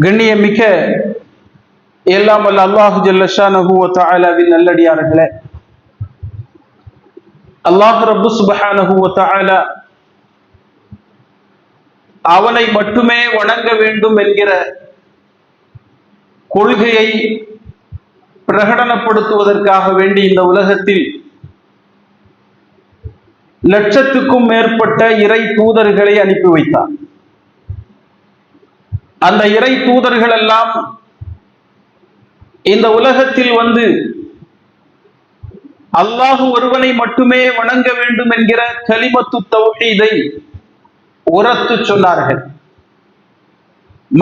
கண்ணியமிக்க எல்லாம் வல்ல அல்லாஹு ஜல்ல ஷானஹு வ தஆலாவின் நல்லடியார்களே, அல்லாஹ் ரப்பு சுப்ஹானஹு வ தஆலா அவனை மட்டுமே வணங்க வேண்டும் என்கிற கொள்கையை பிரகடனப்படுத்துவதற்காக வேண்டி இந்த உலகத்தில் லட்சத்துக்கும் மேற்பட்ட இறை தூதர்களை அனுப்பி வைத்தார். அந்த இறை தூதர்கள் எல்லாம் இந்த உலகத்தில் வந்து அல்லாஹ் ஒருவனை மட்டுமே வணங்க வேண்டும் என்கிற கலிமத்து தௌஹீதை உரத்து சொன்னார்கள்.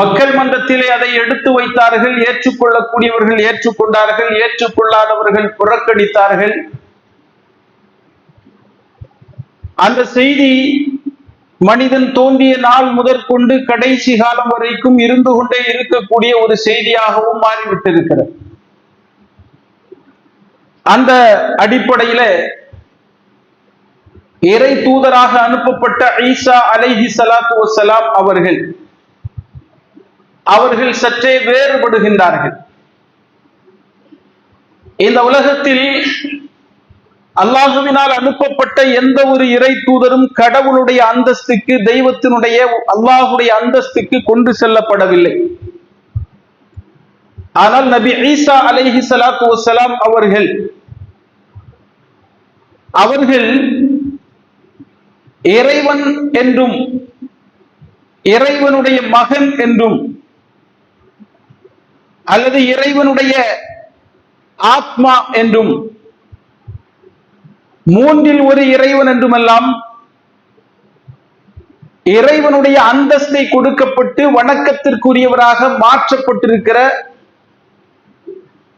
மக்கள் மன்றத்திலே அதை எடுத்து வைத்தார்கள். ஏற்றுக்கொள்ளக்கூடியவர்கள் ஏற்றுக்கொண்டார்கள், ஏற்றுக்கொள்ளாதவர்கள் புறக்கணித்தார்கள். அந்த செய்தி மனிதன் தோன்றிய நாள் முதற்கொண்டு கடைசி காலம் வரைக்கும் இருந்து கொண்டே இருக்கக்கூடிய ஒரு செய்தியாகவும் மாறிவிட்டிருக்கிறது. அந்த அடிப்படையில இறை தூதராக அனுப்பப்பட்ட ஈசா அலைஹி ஸலாத்து வஸ்ஸலாம் அவர்கள் சற்றே வேறுபடுகின்றார்கள். இந்த உலகத்தில் அல்லாஹுவினால் அனுப்பப்பட்ட எந்த ஒரு இறை தூதரும் கடவுளுடைய அந்தஸ்துக்கு, தெய்வத்தினுடைய அல்லாஹுடைய அந்தஸ்துக்கு கொண்டு செல்லப்படவில்லை. ஆனால் நபி ஈசா அலைஹி ஸலாத்து வஸ்ஸலாம் அவர்கள் இறைவன் என்றும் இறைவனுடைய மகன் என்றும் அல்லது இறைவனுடைய ஆத்மா என்றும் மூன்றில் ஒரு இறைவன் என்றுமெல்லாம் இறைவனுடைய அந்தஸ்தை கொடுக்கப்பட்டு வணக்கத்திற்குரியவராக மாற்றப்பட்டிருக்கிற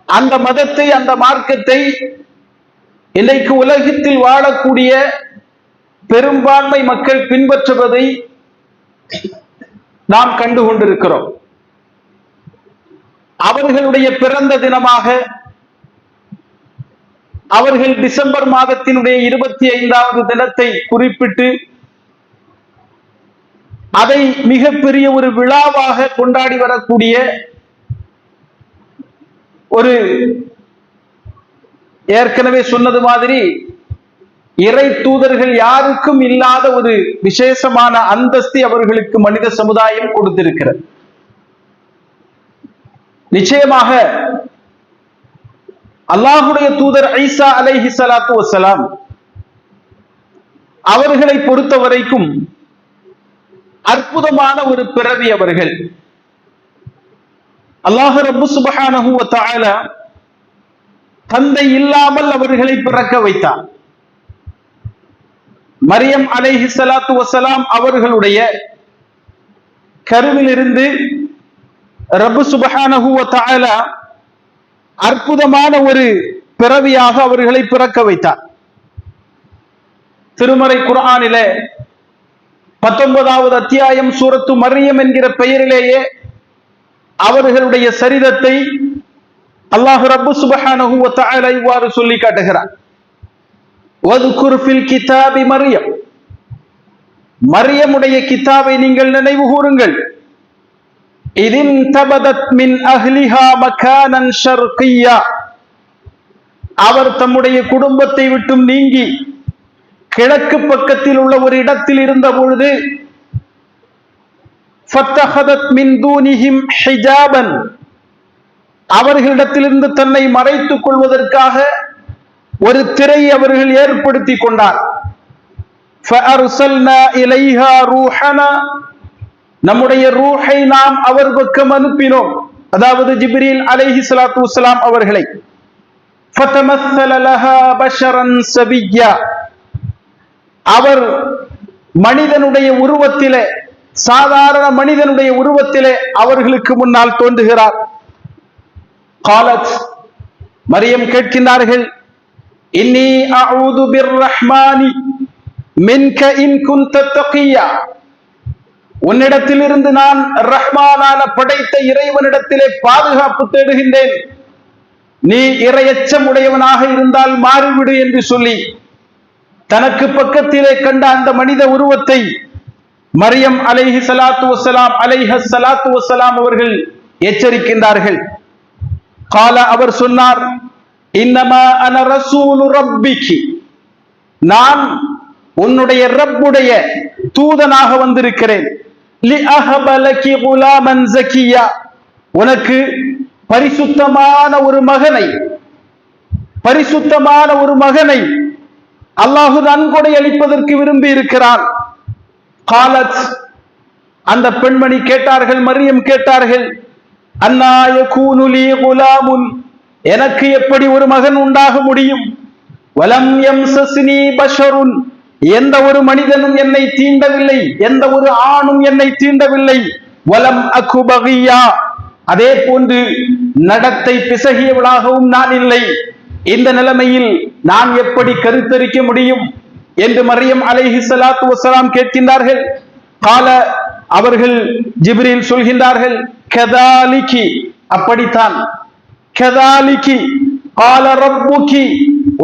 அந்த மதத்தை, அந்த மார்க்கத்தை இன்றைக்கு உலகத்தில் வாழக்கூடிய பெரும்பான்மை மக்கள் பின்பற்றுவதை நாம் கண்டு கொண்டிருக்கிறோம். அவர்களுடைய பிறந்த தினமாக அவர்கள் டிசம்பர் மாதத்தினுடைய 25வது தினத்தை குறிப்பிட்டு அதை மிகப்பெரிய ஒரு விழாவாக கொண்டாடி வரக்கூடிய ஒரு, ஏற்கனவே சொன்னது மாதிரி, இறை தூதர்கள் யாருக்கும் இல்லாத ஒரு விசேஷமான அந்தஸ்தை அவர்களுக்கு மனித சமுதாயம் கொடுத்திருக்கிறது. நிச்சயமாக அல்லாஹுடைய தூதர் ஈசா அலைஹி ஸலாத்து வஸ்ஸலாம் அவர்களை பொறுத்த வரைக்கும் அற்புதமான ஒரு பிறவி அவர்கள். அல்லாஹ் ரப்பு சுப்ஹானஹு வ தஆலா தந்தை இல்லாமல் அவர்களை பிறக்க வைத்தார். மரியம் அலைஹி ஸலாத்து வஸ்ஸலாம் அவர்களுடைய கருவிலிருந்து ரப்பு சுப்ஹானஹு வ தஆலா அற்புதமான ஒரு பிறவியாக அவர்களை பிறக்க வைத்தார். திருமறை குர்ஆனிலே 19வது அத்தியாயம் சூரத்து மரியம் என்கிற பெயரிலேயே அவர்களுடைய சரிதத்தை அல்லாஹ் ரப்பு சுப்ஹானஹு வ தஆலா இவ்வாறு சொல்லி காட்டுகிறார். வதுகுர் ஃபில் கிதாபி மரியம், மரியமுடைய கிதாபை நீங்கள் நினைவு கூறுங்கள். இதின் தபதத் மின் அஹ்லிஹா மகானன் ஷர்கியா, அவர் தம்முடைய குடும்பத்தை விட்டும் நீங்கி கிழக்கு பக்கத்தில் உள்ள ஒரு இடத்தில் இருந்த பொழுது ஃபத்தஹதத் மின் தூனிஹிம் ஹிஜாபன், அவர்களிடத்திலிருந்து தன்னை மறைத்துக் கொள்வதற்காக ஒரு திரை அவர்கள் ஏற்படுத்தி கொண்டார். ஃபஅர்ஸல்னா இலைஹா ரூஹனா, நம்முடைய ரூஹை நாம் அவர் பக்கம் அனுப்பினோம், அதாவது ஜிப்ரீல் அலைஹி ஸலாத்து வஸ்ஸலாம் அவர்களை. ஃபதமஸ்ஸல லஹா பஷரன் சபிய்யா, அவர் மனிதனுடைய உருவத்திலே, சாதாரண மனிதனுடைய உருவத்திலே அவர்களுக்கு முன்னால் தோன்றுகிறார். காலத், மரியம் கேட்கின்றார்கள், இன்னி அஊது பிர்ரஹ்மானி மின்க இன் குன்த தகியா, உன்னிடத்திலிருந்து நான் ரஹ்மானான படைத்த இறைவனிடத்திலே பாதுகாப்பு தேடுகின்றேன், நீ இறையச்சம் உடையவனாக இருந்தால் மாறிவிடு என்று சொல்லி தனக்கு பக்கத்திலே கண்ட அந்த மனித உருவத்தை மரியம் அலைஹி ஸலாத்து வஸ்ஸலாம் ஸலாத்து வஸ்ஸலாம் அவர்கள் எச்சரிக்கின்றார்கள். கால அவர் சொன்னார், இன்னமா அன ரசூலு ரப்பிகி, நான் உன்னுடைய ரப்புடைய தூதனாக வந்திருக்கிறேன். லி அஹப லகி குலாமன் ஸகியா, உனக்கு பரிசுத்தமான ஒரு மகனை அல்லாஹ் நன்கொடை அளிப்பதற்கு விரும்பி இருக்கிறான். காலத், அந்த பெண்மணி கேட்டார்கள், மரியம் கேட்டார்கள், அன்னா யகூனு லீ குலாமுன், எனக்கு எப்படி ஒரு மகன் உண்டாக முடியும்? வலம் யம்சஸ்னி பஷருன், எந்த ஒரு மனிதனும் என்னை தீண்டவில்லை, எந்த ஒரு ஆணும் என்னை தீண்டவில்லை. வலம் அகு பகியா, அதே போன்று நடத்தை பிசகியவளாகவும் நான் இல்லை. இந்த நிலைமையில் நான் எப்படி கருத்தரிக்க முடியும் என்று மரியம் அலைஹி ஸலாத்து வஸ்ஸலாம் கேட்கின்றார்கள். கால, அவர்கள் ஜிப்ரீல் சொல்கின்றார்கள், கதாலிகி, அப்படித்தான். கதாலிகி கால ரப்புகி,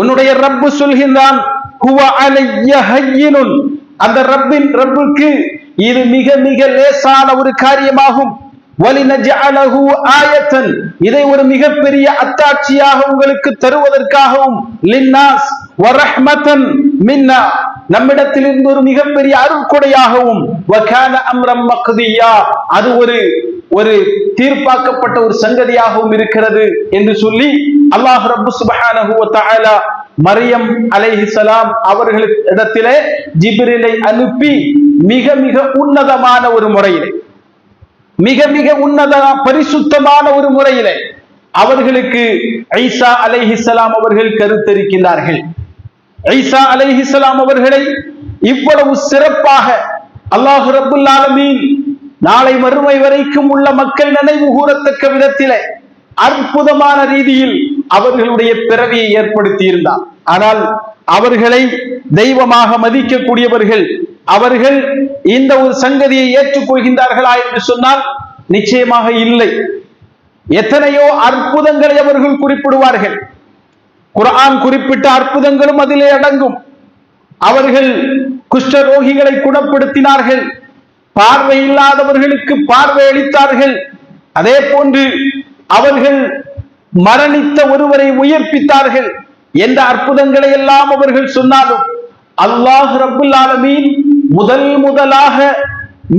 உன்னுடைய ரப்பு சொல்கின்றான், ஹுவ அலைய ஹய்யினுன், அந்த ரப்புக்கு இது மிக மிக லேசான ஒரு காரியமாகும். வலினஜஅலஹு ஆயத்தன், இதை ஒரு மிகப்பெரிய அத்தாட்சியாக உங்களுக்கு தருவதற்காகவும், லின்னாஸ் வரஹ்மத்தன் மின்னா, நம்மிடத்திலிருந்து ஒரு மிகப்பெரிய அருள்கொடையாகவும், வகான அம்ரம் மக்தியா, அது ஒரு தீர்ப்பாக்கப்பட்ட ஒரு சங்கதியாகவும் இருக்கிறது என்று சொல்லி அல்லாஹ் ரப்பு சுப்ஹானஹு வ தஆலா மரியம் அலைஹிஸ்ஸலாம் அவர்களிடத்திலே ஜிப்ரீலை அனுப்பி மிக மிக உன்னதமான ஒரு முறையிலே, மிக மிக உன்னத பரிசுத்தமான ஒரு முறையிலே அவர்களுக்கு ஈசா அலைஹிஸ்ஸலாம் அவர்கள் கருத்தரிக்கின்றார்கள். ஈசா அலைஹிஸ்ஸலாம் அவர்களை இவ்வளவு சிறப்பாக அல்லாஹ் ரப்புல் ஆலமீன் நாளை மறுமை வரைக்கும் உள்ள மக்கள் நினைவு கூறத்தக்க விதத்திலே அற்புதமான ரீதியில் அவர்களுடைய பிறவியை ஏற்படுத்தி இருந்தார். ஆனால் அவர்களை தெய்வமாக மதிக்கக்கூடியவர்கள் அவர்கள் இந்த ஒரு சங்கதியை ஏற்றுக்கொள்கின்றார்களா என்று சொன்னால் நிச்சயமாக இல்லை. எத்தனையோ அற்புதங்களை அவர்கள் குறிப்பிடுவார்கள். குர்ஆன் குறிப்பிட்ட அற்புதங்களும் அதிலே அடங்கும். அவர்கள் குஷ்டரோகிகளை குணப்படுத்தினார்கள், பார்வை இல்லாதவர்களுக்கு பார்வை அளித்தார்கள். அதே போன்று அவர்கள் மரணித்த ஒருவரை உயிர்ப்பித்தார்கள் என்ற அற்புதங்களை எல்லாம் அவர்கள் சொன்னாலும் அல்லாஹ் ரப்புல் ஆலமீன் முதலாக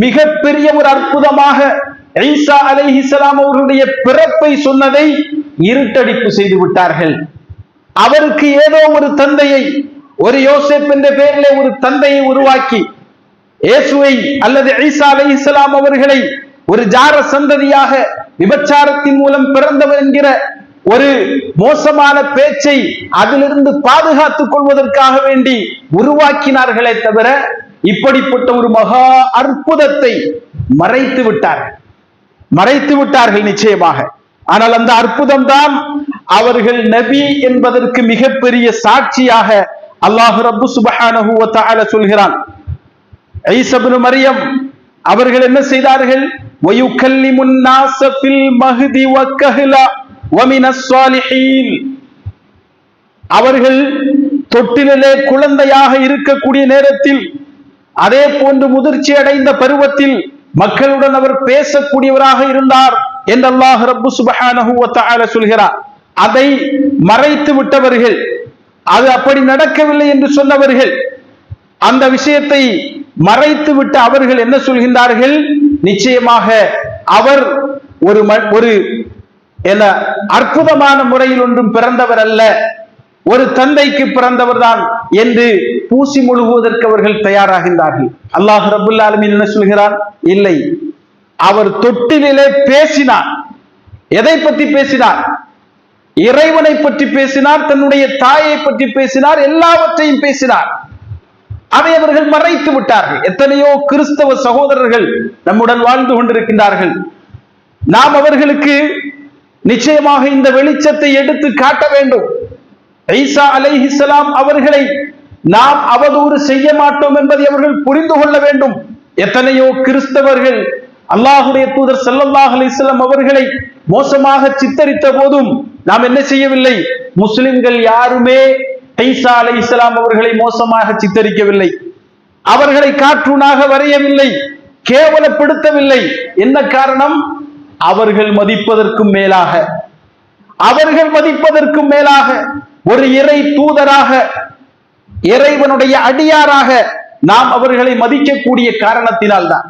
மிகப்பெரிய ஒரு அற்புதமாக ஈசா அலைஹிஸ்ஸலாம் அவர்களுடைய பிறப்பை சொன்னதை இருட்டடிப்பு செய்து விட்டார்கள். அவருக்கு ஏதோ ஒரு தந்தையை, ஒரு யோசேப் என்ற பெயரிலே ஒரு தந்தையை உருவாக்கி இயேசுவை அல்லது ஈசா அலைஹிஸ்ஸலாம் அவர்களை ஒரு ஜார சந்ததியாக விபச்சாரத்தின் மூலம் பிறந்தவர் என்கிற ஒரு மோசமான பேச்சை அதிலிருந்து பாதுகாத்துக் கொள்வதற்காக வேண்டி உருவாக்கினார்களே தவிர இப்படிப்பட்ட ஒரு மகா அற்புதத்தை மறைத்து விட்டார்கள் நிச்சயமாக. ஆனால் அந்த அற்புதம் தான் அவர்கள் நபி என்பதற்கு மிகப்பெரிய சாட்சியாக அல்லாஹ் ரப்பு சுப்ஹானஹு வ தஆலா சொல்கிறான். ஈசா இப்னு மரியம் அவர்கள் என்ன செய்தார்கள்? வயுகல்லிமுன் நாஸ ஃபில் மஹ்தி வ கஹ்லா வ மினஸ் ஸாலிஹீன், அவர்கள் தொட்டிலே குழந்தையாக இருக்கக்கூடிய நேரத்தில், அதே போன்று முதிர்ச்சி அடைந்த பருவத்தில் மக்களுடன் அவர் பேசக்கூடியவராக இருந்தார் என்று அல்லாஹ் ரப்பு சுப்ஹானஹு வ தஆலா சொல்கிறார். அதை மறைத்து விட்டவர்கள், அது அப்படி நடக்கவில்லை என்று சொன்னவர்கள், அந்த விஷயத்தை மறைத்து விட்டு அவர்கள் என்ன சொல்கின்றார்கள்? நிச்சயமாக அவர் ஒரு அற்புதமான முறையில் ஒன்றும் பிறந்தவர் அல்ல, ஒரு தந்தைக்கு பிறந்தவர் தான் என்று பூசி முழுகுவதற்கு அவர்கள் தயாராகின்றார்கள். அல்லாஹ் ரப்புல் ஆலமீன் என்ன சொல்கிறார்? இல்லை, அவர் தொட்டிலே பேசினார். எதை பற்றி பேசினார்? இறைவனை பற்றி பேசினார், தன்னுடைய தாயை பற்றி பேசினார், எல்லாவற்றையும் பேசினார். அதை அவர்கள் மறைத்து விட்டார்கள். எத்தனையோ கிறிஸ்தவ சகோதரர்கள் நம்முடன் வாழ்ந்து கொண்டிருக்கின்றார்கள். நாம் அவர்களுக்கு நிச்சயமாக இந்த வெளிச்சத்தை எடுத்து காட்ட வேண்டும். ஈசா அலைஹிஸ்ஸலாம் அவர்களை நாம் அவதூறு செய்ய மாட்டோம் என்பதை அவர்கள் புரிந்து கொள்ள வேண்டும். எத்தனையோ கிறிஸ்தவர்கள் அல்லாஹுடைய தூதர் ஸல்லல்லாஹு அலைஹி வஸல்லம் அவர்களை மோசமாக சித்தரித்த போதும் நாம் என்ன செய்யவில்லை? முஸ்லிம்கள் யாருமே ஈசா அலைஹிஸ்ஸலாம் அவர்களை மோசமாக சித்தரிக்கவில்லை. அவர்களை கார்ட்டூனாக வரையவில்லை, கேவலப்படுத்தவில்லை. என்ன காரணம்? அவர்கள் மதிப்பதற்கும் மேலாக ஒரு இறை தூதராக, இறைவனுடைய அடியாராக நாம் அவர்களை மதிக்கக்கூடிய காரணத்தினால்தான்.